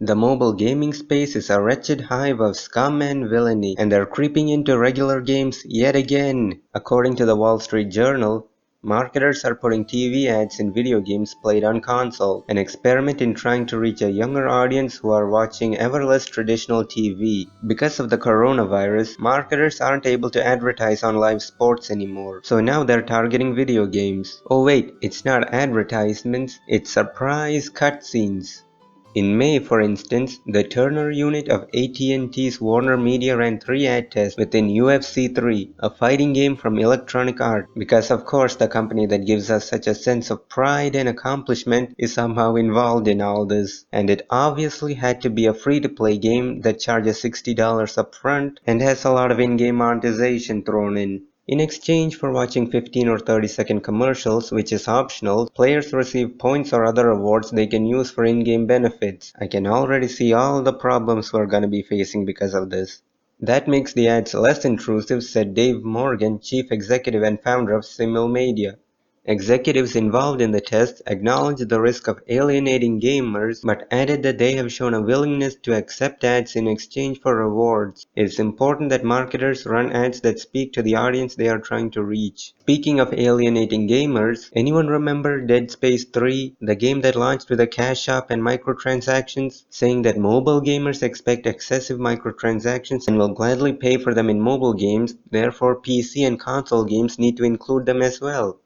The mobile gaming space is a wretched hive of scum and villainy, and they're creeping into regular games yet again. According to the Wall Street Journal, marketers are putting TV ads in video games played on console, an experiment in trying to reach a younger audience who are watching ever less traditional TV. Because of the coronavirus, marketers aren't able to advertise on live sports anymore, so now they're targeting video games. Oh wait, it's not advertisements, it's surprise cutscenes. In May, for instance, the Turner unit of AT&T's Warner Media ran 3 ad tests within UFC 3, a fighting game from Electronic Arts, because of course the company that gives us such a sense of pride and accomplishment is somehow involved in all this. And it obviously had to be a free-to-play game that charges $60 upfront and has a lot of in-game monetization thrown in. In exchange for watching 15 or 30-second commercials, which is optional, players receive points or other rewards they can use for in-game benefits. I can already see all the problems we're gonna be facing because of this. That makes the ads less intrusive, said Dave Morgan, chief executive and founder of Simulmedia. Executives involved in the test acknowledged the risk of alienating gamers, but added that they have shown a willingness to accept ads in exchange for rewards. It's important that marketers run ads that speak to the audience they are trying to reach. Speaking of alienating gamers, anyone remember Dead Space 3, the game that launched with a cash shop and microtransactions, saying that mobile gamers expect excessive microtransactions and will gladly pay for them in mobile games, therefore PC and console games need to include them as well.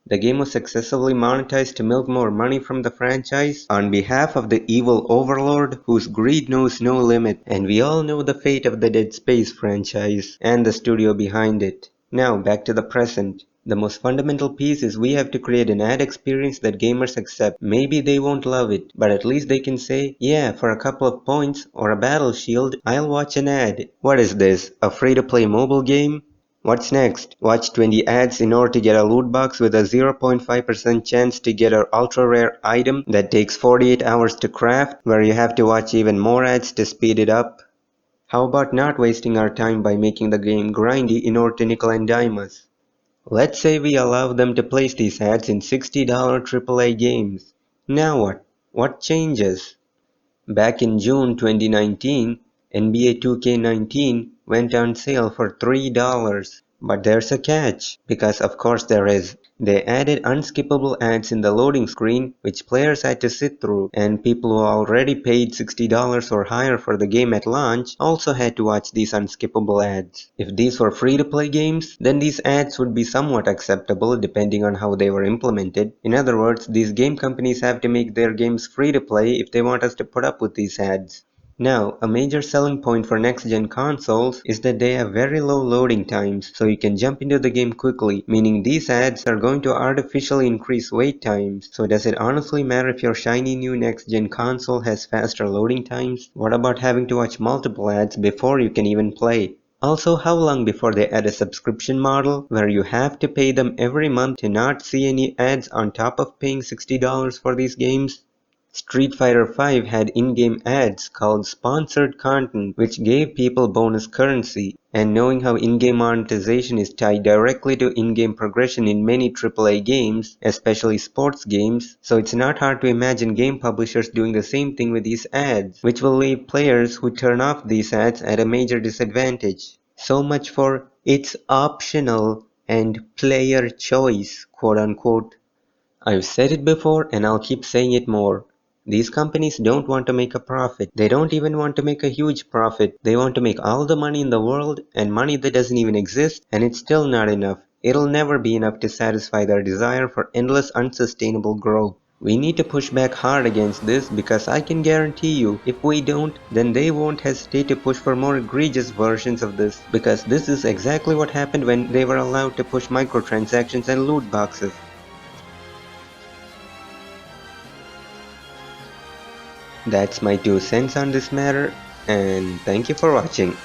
The game was successfully monetized to milk more money from the franchise on behalf of the evil overlord whose greed knows no limit, and we all know the fate of the Dead Space franchise and the studio behind it. Now back to the present. The most fundamental piece is we have to create an ad experience that gamers accept. Maybe they won't love it, but at least they can say, yeah, for a couple of points or a battle shield, I'll watch an ad. What is this, a free-to-play mobile game? What's next? Watch 20 ads in order to get a loot box with a 0.5% chance to get an ultra rare item that takes 48 hours to craft, where you have to watch even more ads to speed it up? How about not wasting our time by making the game grindy in order to nickel and dime us? Let's say we allow them to place these ads in $60 AAA games. Now what? What changes? Back in June 2019, NBA 2K19 went on sale for $3. But there's a catch, because of course there is. They added unskippable ads in the loading screen, which players had to sit through, and people who already paid $60 or higher for the game at launch also had to watch these unskippable ads. If these were free-to-play games, then these ads would be somewhat acceptable depending on how they were implemented. In other words, these game companies have to make their games free-to-play if they want us to put up with these ads. Now, a major selling point for next-gen consoles is that they have very low loading times, so you can jump into the game quickly, meaning these ads are going to artificially increase wait times. So does it honestly matter if your shiny new next-gen console has faster loading times? What about having to watch multiple ads before you can even play? Also, how long before they add a subscription model where you have to pay them every month to not see any ads on top of paying $60 for these games? Street Fighter V had in-game ads called sponsored content, which gave people bonus currency, and knowing how in-game monetization is tied directly to in-game progression in many AAA games, especially sports games, so it's not hard to imagine game publishers doing the same thing with these ads, which will leave players who turn off these ads at a major disadvantage. So much for "it's optional" and "player choice," quote unquote. I've said it before and I'll keep saying it more. These companies don't want to make a profit. They don't even want to make a huge profit. They want to make all the money in the world, and money that doesn't even exist, and it's still not enough. It'll never be enough to satisfy their desire for endless unsustainable growth. We need to push back hard against this, because I can guarantee you, if we don't, then they won't hesitate to push for more egregious versions of this, because this is exactly what happened when they were allowed to push microtransactions and loot boxes. That's my 2 cents on this matter, and thank you for watching.